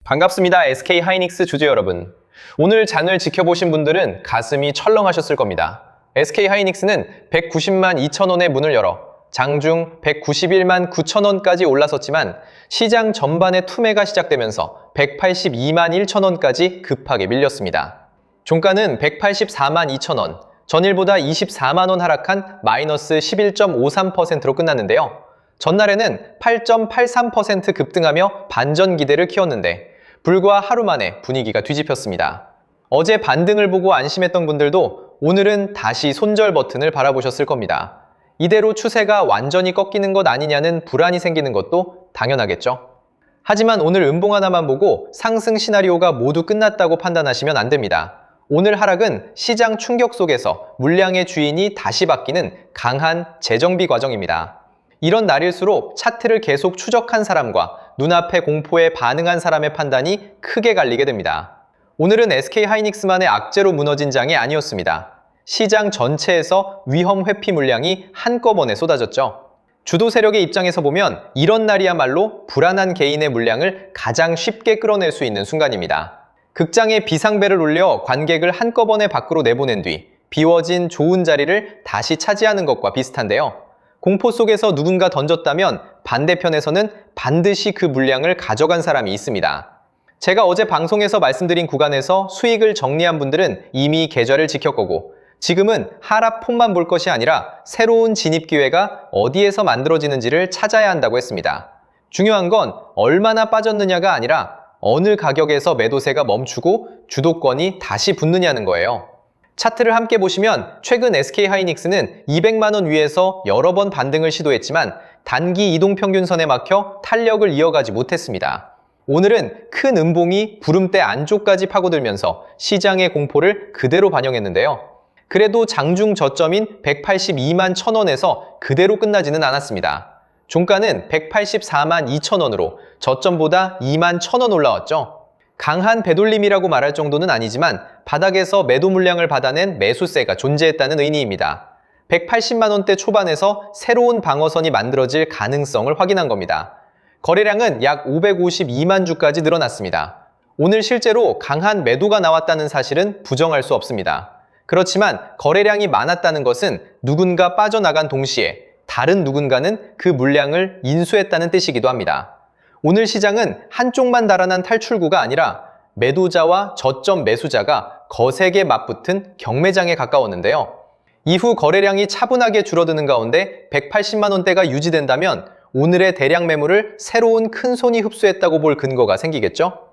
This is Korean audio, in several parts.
반갑습니다. SK하이닉스 주주 여러분. 오늘 장을 지켜보신 분들은 가슴이 철렁하셨을 겁니다. SK하이닉스는 190만 2천원에 문을 열어 장중 191만 9천원까지 올라섰지만 시장 전반의 투매가 시작되면서 182만 1천원까지 급하게 밀렸습니다. 종가는 184만 2천원, 전일보다 24만원 하락한 마이너스 11.53%로 끝났는데요. 전날에는 8.83% 급등하며 반전 기대를 키웠는데 불과 하루 만에 분위기가 뒤집혔습니다. 어제 반등을 보고 안심했던 분들도 오늘은 다시 손절 버튼을 바라보셨을 겁니다. 이대로 추세가 완전히 꺾이는 것 아니냐는 불안이 생기는 것도 당연하겠죠. 하지만 오늘 음봉 하나만 보고 상승 시나리오가 모두 끝났다고 판단하시면 안 됩니다. 오늘 하락은 시장 충격 속에서 물량의 주인이 다시 바뀌는 강한 재정비 과정입니다. 이런 날일수록 차트를 계속 추적한 사람과 눈앞의 공포에 반응한 사람의 판단이 크게 갈리게 됩니다. 오늘은 SK하이닉스만의 악재로 무너진 장이 아니었습니다. 시장 전체에서 위험 회피 물량이 한꺼번에 쏟아졌죠. 주도 세력의 입장에서 보면 이런 날이야말로 불안한 개인의 물량을 가장 쉽게 끌어낼 수 있는 순간입니다. 극장에 비상벨을 울려 관객을 한꺼번에 밖으로 내보낸 뒤 비워진 좋은 자리를 다시 차지하는 것과 비슷한데요. 공포 속에서 누군가 던졌다면 반대편에서는 반드시 그 물량을 가져간 사람이 있습니다. 제가 어제 방송에서 말씀드린 구간에서 수익을 정리한 분들은 이미 계좌를 지킬 거고 지금은 하락폭만 볼 것이 아니라 새로운 진입 기회가 어디에서 만들어지는지를 찾아야 한다고 했습니다. 중요한 건 얼마나 빠졌느냐가 아니라 어느 가격에서 매도세가 멈추고 주도권이 다시 붙느냐는 거예요. 차트를 함께 보시면 최근 SK하이닉스는 200만원 위에서 여러 번 반등을 시도했지만 단기 이동평균선에 막혀 탄력을 이어가지 못했습니다. 오늘은 큰 음봉이 구름대 안쪽까지 파고들면서 시장의 공포를 그대로 반영했는데요. 그래도 장중 저점인 182만 1천원에서 그대로 끝나지는 않았습니다. 종가는 184만 2천원으로 저점보다 2만 1천원 올라왔죠. 강한 배돌림이라고 말할 정도는 아니지만 바닥에서 매도 물량을 받아낸 매수세가 존재했다는 의미입니다. 180만원대 초반에서 새로운 방어선이 만들어질 가능성을 확인한 겁니다. 거래량은 약 552만 주까지 늘어났습니다. 오늘 실제로 강한 매도가 나왔다는 사실은 부정할 수 없습니다. 그렇지만 거래량이 많았다는 것은 누군가 빠져나간 동시에 다른 누군가는 그 물량을 인수했다는 뜻이기도 합니다. 오늘 시장은 한쪽만 달아난 탈출구가 아니라 매도자와 저점 매수자가 거세게 맞붙은 경매장에 가까웠는데요. 이후 거래량이 차분하게 줄어드는 가운데 180만원대가 유지된다면 오늘의 대량 매물을 새로운 큰손이 흡수했다고 볼 근거가 생기겠죠?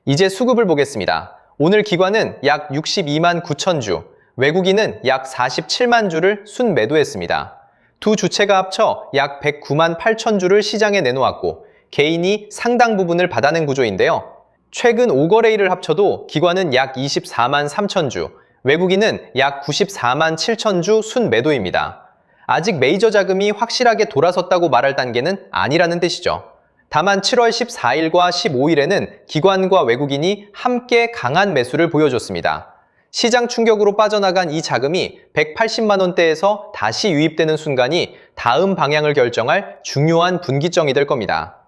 이제 수급을 보겠습니다. 오늘 기관은 약 62만 9천 주, 외국인은 약 47만 주를 순매도했습니다. 두 주체가 합쳐 약 109만 8천 주를 시장에 내놓았고 개인이 상당 부분을 받아낸 구조인데요. 최근 5거래일을 합쳐도 기관은 약 24만 3천 주, 외국인은 약 94만 7천 주 순매도입니다. 아직 메이저 자금이 확실하게 돌아섰다고 말할 단계는 아니라는 뜻이죠. 다만 7월 14일과 15일에는 기관과 외국인이 함께 강한 매수를 보여줬습니다. 시장 충격으로 빠져나간 이 자금이 180만 원대에서 다시 유입되는 순간이 다음 방향을 결정할 중요한 분기점이 될 겁니다.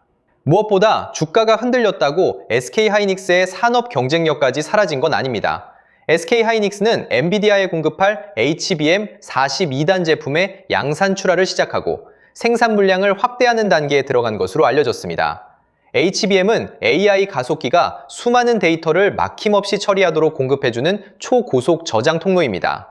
무엇보다 주가가 흔들렸다고 SK하이닉스의 산업 경쟁력까지 사라진 건 아닙니다. SK하이닉스는 엔비디아에 공급할 HBM42단 제품의 양산 출하를 시작하고 생산 물량을 확대하는 단계에 들어간 것으로 알려졌습니다. HBM은 AI 가속기가 수많은 데이터를 막힘없이 처리하도록 공급해주는 초고속 저장 통로입니다.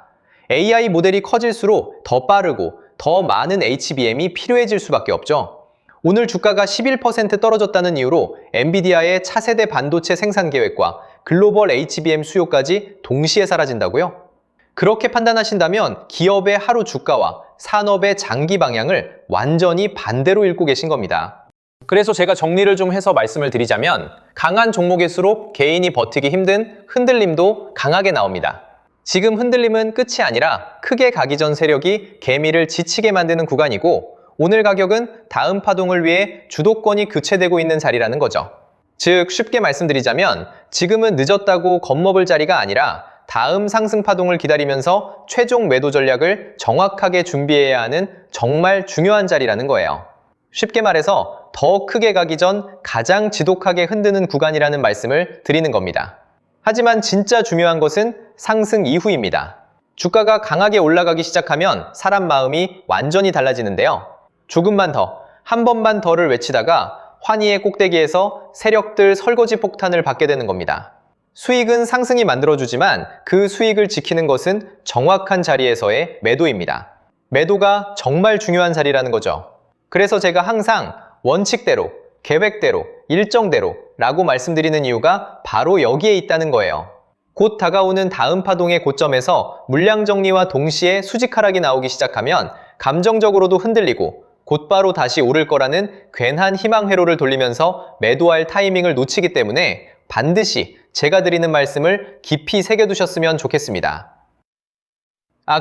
AI 모델이 커질수록 더 빠르고 더 많은 HBM이 필요해질 수밖에 없죠. 오늘 주가가 11% 떨어졌다는 이유로 엔비디아의 차세대 반도체 생산 계획과 글로벌 HBM 수요까지 동시에 사라진다고요? 그렇게 판단하신다면 기업의 하루 주가와 산업의 장기 방향을 완전히 반대로 읽고 계신 겁니다. 그래서 제가 정리를 좀 해서 말씀을 드리자면 강한 종목일수록 개인이 버티기 힘든 흔들림도 강하게 나옵니다. 지금 흔들림은 끝이 아니라 크게 가기 전 세력이 개미를 지치게 만드는 구간이고 오늘 가격은 다음 파동을 위해 주도권이 교체되고 있는 자리라는 거죠. 즉 쉽게 말씀드리자면 지금은 늦었다고 겁먹을 자리가 아니라 다음 상승 파동을 기다리면서 최종 매도 전략을 정확하게 준비해야 하는 정말 중요한 자리라는 거예요. 쉽게 말해서 더 크게 가기 전 가장 지독하게 흔드는 구간이라는 말씀을 드리는 겁니다. 하지만 진짜 중요한 것은 상승 이후입니다. 주가가 강하게 올라가기 시작하면 사람 마음이 완전히 달라지는데요. 조금만 더, 한 번만 더를 외치다가 환희의 꼭대기에서 세력들 설거지 폭탄을 받게 되는 겁니다. 수익은 상승이 만들어주지만 그 수익을 지키는 것은 정확한 자리에서의 매도입니다. 매도가 정말 중요한 자리라는 거죠. 그래서 제가 항상 원칙대로, 계획대로, 일정대로 라고 말씀드리는 이유가 바로 여기에 있다는 거예요. 곧 다가오는 다음 파동의 고점에서 물량 정리와 동시에 수직 하락이 나오기 시작하면 감정적으로도 흔들리고 곧바로 다시 오를 거라는 괜한 희망 회로를 돌리면서 매도할 타이밍을 놓치기 때문에 반드시 제가 드리는 말씀을 깊이 새겨두셨으면 좋겠습니다.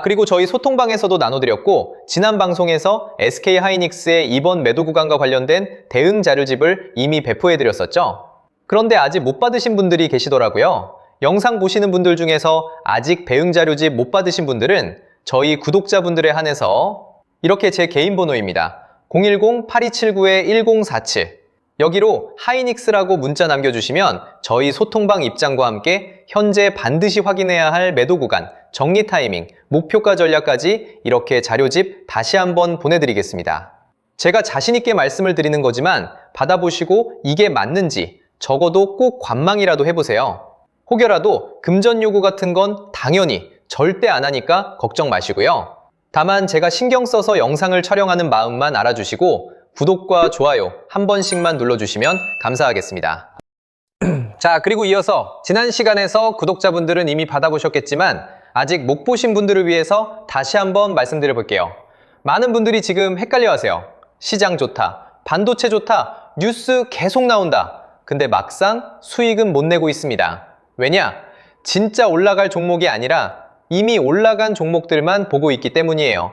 그리고 저희 소통방에서도 나눠드렸고 지난 방송에서 SK하이닉스의 이번 매도 구간과 관련된 대응 자료집을 이미 배포해드렸었죠. 그런데 아직 못 받으신 분들이 계시더라고요. 영상 보시는 분들 중에서 아직 대응 자료집 못 받으신 분들은 저희 구독자분들에 한해서 이렇게 제 개인 번호입니다. 010-8279-1047 여기로 하이닉스라고 문자 남겨주시면 저희 소통방 입장과 함께 현재 반드시 확인해야 할 매도 구간, 정리 타이밍, 목표가 전략까지 이렇게 자료집 다시 한번 보내드리겠습니다. 제가 자신있게 말씀을 드리는 거지만 받아보시고 이게 맞는지 적어도 꼭 관망이라도 해보세요. 혹여라도 금전 요구 같은 건 당연히 절대 안 하니까 걱정 마시고요. 다만 제가 신경 써서 영상을 촬영하는 마음만 알아주시고 구독과 좋아요 한 번씩만 눌러주시면 감사하겠습니다. 자, 그리고 이어서 지난 시간에서 구독자분들은 이미 받아보셨겠지만 아직 못 보신 분들을 위해서 다시 한번 말씀드려 볼게요. 많은 분들이 지금 헷갈려하세요. 시장 좋다, 반도체 좋다, 뉴스 계속 나온다. 근데 막상 수익은 못 내고 있습니다. 왜냐? 진짜 올라갈 종목이 아니라 이미 올라간 종목들만 보고 있기 때문이에요.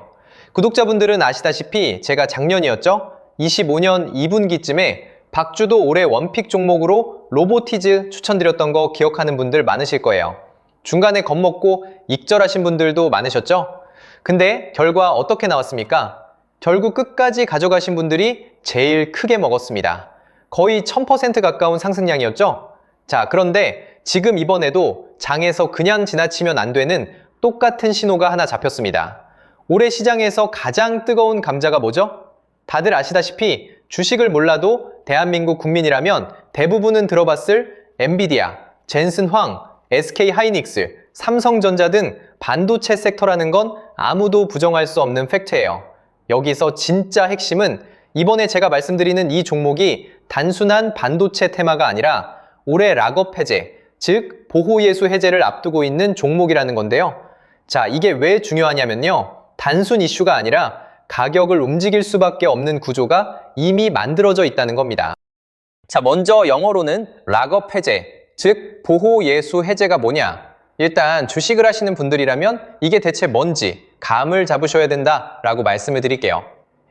구독자분들은 아시다시피 제가 작년이었죠? 25년 2분기쯤에 박주도 올해 원픽 종목으로 로보티즈 추천드렸던 거 기억하는 분들 많으실 거예요. 중간에 겁먹고 익절하신 분들도 많으셨죠? 근데 결과 어떻게 나왔습니까? 결국 끝까지 가져가신 분들이 제일 크게 먹었습니다. 거의 1000% 가까운 상승량이었죠? 자, 그런데 지금 이번에도 장에서 그냥 지나치면 안 되는 똑같은 신호가 하나 잡혔습니다. 올해 시장에서 가장 뜨거운 감자가 뭐죠? 다들 아시다시피 주식을 몰라도 대한민국 국민이라면 대부분은 들어봤을 엔비디아, 젠슨황, SK하이닉스, 삼성전자 등 반도체 섹터라는 건 아무도 부정할 수 없는 팩트예요. 여기서 진짜 핵심은 이번에 제가 말씀드리는 이 종목이 단순한 반도체 테마가 아니라 올해 락업 해제, 즉 보호예수 해제를 앞두고 있는 종목이라는 건데요. 자, 이게 왜 중요하냐면요. 단순 이슈가 아니라 가격을 움직일 수밖에 없는 구조가 이미 만들어져 있다는 겁니다. 자, 먼저 영어로는 락업 해제, 즉 보호예수 해제가 뭐냐? 일단 주식을 하시는 분들이라면 이게 대체 뭔지 감을 잡으셔야 된다라고 말씀을 드릴게요.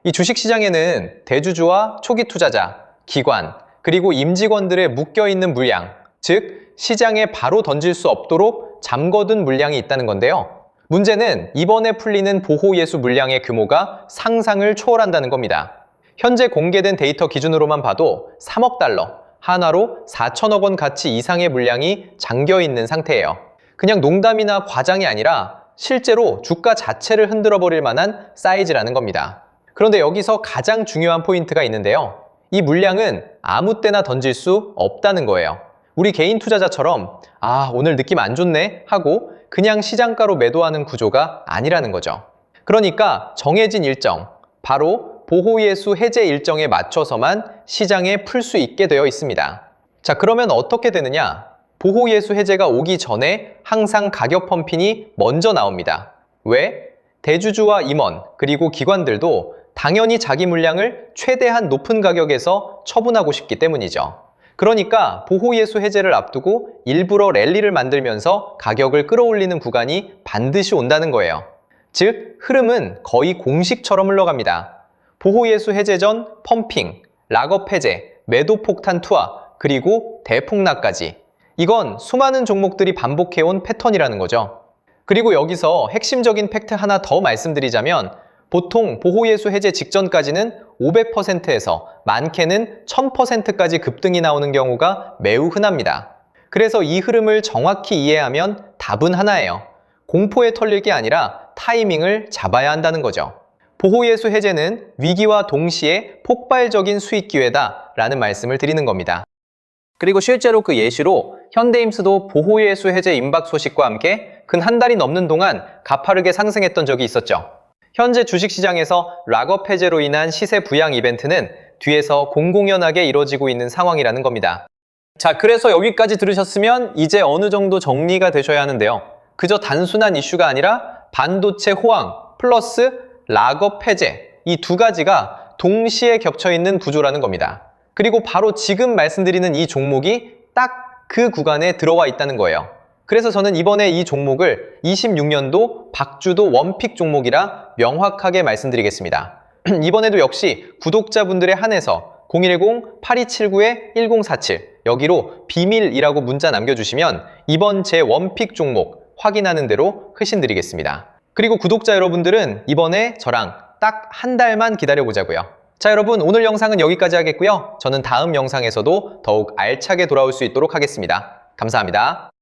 이 주식시장에는 대주주와 초기 투자자, 기관, 그리고 임직원들의 묶여있는 물량, 즉 시장에 바로 던질 수 없도록 잠궈둔 물량이 있다는 건데요. 문제는 이번에 풀리는 보호예수 물량의 규모가 상상을 초월한다는 겁니다. 현재 공개된 데이터 기준으로만 봐도 3억 달러, 한화로 4천억 원 가치 이상의 물량이 잠겨있는 상태예요. 그냥 농담이나 과장이 아니라 실제로 주가 자체를 흔들어 버릴 만한 사이즈라는 겁니다. 그런데 여기서 가장 중요한 포인트가 있는데요. 이 물량은 아무 때나 던질 수 없다는 거예요. 우리 개인 투자자처럼 오늘 느낌 안 좋네 하고 그냥 시장가로 매도하는 구조가 아니라는 거죠. 그러니까 정해진 일정, 바로 보호예수 해제 일정에 맞춰서만 시장에 풀 수 있게 되어 있습니다. 자, 그러면 어떻게 되느냐? 보호예수 해제가 오기 전에 항상 가격 펌핑이 먼저 나옵니다. 왜? 대주주와 임원, 그리고 기관들도 당연히 자기 물량을 최대한 높은 가격에서 처분하고 싶기 때문이죠. 그러니까 보호예수 해제를 앞두고 일부러 랠리를 만들면서 가격을 끌어올리는 구간이 반드시 온다는 거예요. 즉, 흐름은 거의 공식처럼 흘러갑니다. 보호예수 해제 전 펌핑, 락업 해제, 매도 폭탄 투하, 그리고 대폭락까지. 이건 수많은 종목들이 반복해온 패턴이라는 거죠. 그리고 여기서 핵심적인 팩트 하나 더 말씀드리자면 보통 보호예수 해제 직전까지는 500%에서 많게는 1000%까지 급등이 나오는 경우가 매우 흔합니다. 그래서 이 흐름을 정확히 이해하면 답은 하나예요. 공포에 털릴 게 아니라 타이밍을 잡아야 한다는 거죠. 보호예수 해제는 위기와 동시에 폭발적인 수익 기회다 라는 말씀을 드리는 겁니다. 그리고 실제로 그 예시로 현대임스도 보호예수 해제 임박 소식과 함께 근 한 달이 넘는 동안 가파르게 상승했던 적이 있었죠. 현재 주식시장에서 락업 해제로 인한 시세 부양 이벤트는 뒤에서 공공연하게 이뤄지고 있는 상황이라는 겁니다. 자, 그래서 여기까지 들으셨으면 이제 어느 정도 정리가 되셔야 하는데요. 그저 단순한 이슈가 아니라 반도체 호황 플러스 락업 해제, 이 두 가지가 동시에 겹쳐있는 구조라는 겁니다. 그리고 바로 지금 말씀드리는 이 종목이 딱 그 구간에 들어와 있다는 거예요. 그래서 저는 이번에 이 종목을 26년도 박주도 원픽 종목이라 명확하게 말씀드리겠습니다. 이번에도 역시 구독자분들에 한해서 010-8279-1047 여기로 비밀이라고 문자 남겨주시면 이번 제 원픽 종목 확인하는 대로 회신드리겠습니다. 그리고 구독자 여러분들은 이번에 저랑 딱 한 달만 기다려보자고요. 자, 여러분, 오늘 영상은 여기까지 하겠고요. 저는 다음 영상에서도 더욱 알차게 돌아올 수 있도록 하겠습니다. 감사합니다.